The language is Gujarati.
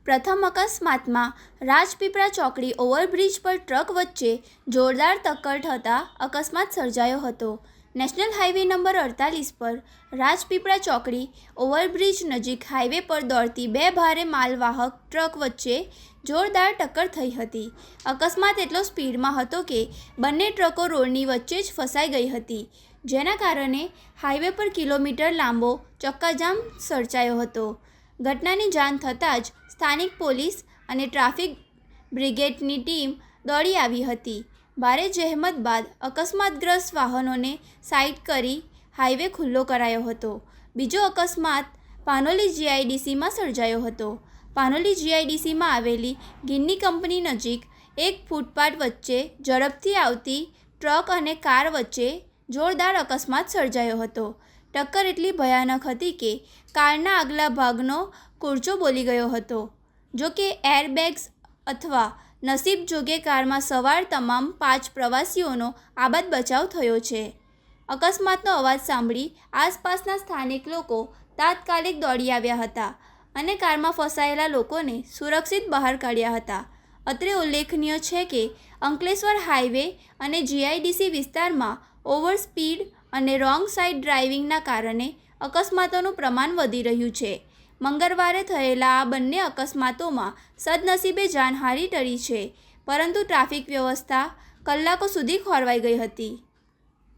પ્રથમ અકસ્માતમાં રાજપીપળા ચોકડી ઓવરબ્રિજ પર ટ્રક વચ્ચે જોરદાર ટક્કર થતાં અકસ્માત સર્જાયો હતો. નેશનલ હાઈવે નંબર 48 પર રાજપીપળા ચોકડી ઓવરબ્રિજ નજીક હાઈવે પર દોડતી બે ભારે માલવાહક ટ્રક વચ્ચે જોરદાર ટક્કર થઈ હતી. અકસ્માત એટલો સ્પીડમાં હતો કે બંને ટ્રકો રોડની વચ્ચે જ ફસાઈ ગઈ હતી, જેના કારણે હાઈવે પર કિલોમીટર લાંબો ચક્કાજામ સર્જાયો હતો. ઘટનાની જાણ થતાં જ સ્થાનિક પોલીસ અને ટ્રાફિક બ્રિગેડની ટીમ દોડી આવી હતી. ભારે જહેમત બાદ અકસ્માતગ્રસ્ત વાહનોને સાઈડ કરી હાઈવે ખુલ્લો કરાયો હતો. બીજો અકસ્માત પાનોલી જીઆઈડીસીમાં સર્જાયો હતો. પાનોલી જીઆઈડીસીમાં આવેલી ગિન્ની કંપની નજીક એક ફૂટપાથ વચ્ચે ઝડપથી આવતી ટ્રક અને કાર વચ્ચે જોરદાર અકસ્માત સર્જાયો હતો. ટક્કર એટલી ભયાનક હતી કે કારના આગલા ભાગનો કૂરચો બોલી ગયો હતો. જો કે એરબેગ્સ અથવા નસીબ જોગે કારમાં સવાર તમામ 5 પ્રવાસીઓનો આબાદ બચાવ થયો છે. અકસ્માતનો અવાજ સાંભળી આસપાસના સ્થાનિક લોકો તાત્કાલિક દોડી આવ્યા હતા અને કારમાં ફસાયેલા લોકોને સુરક્ષિત બહાર કાઢ્યા હતા. અત્રે ઉલ્લેખનીય છે કે અંકલેશ્વર હાઈવે અને જીઆઈડીસી વિસ્તારમાં ઓવર સ્પીડ અને રોંગ સાઈડ ડ્રાઇવિંગના કારણે અકસ્માતોનું પ્રમાણ વધી રહ્યું છે. મંગળવારે થયેલા આ બંને અકસ્માતોમાં સદનસીબે જાનહાનિ ટળી છે, પરંતુ ટ્રાફિક વ્યવસ્થા કલાકો સુધી ખોરવાઈ ગઈ હતી.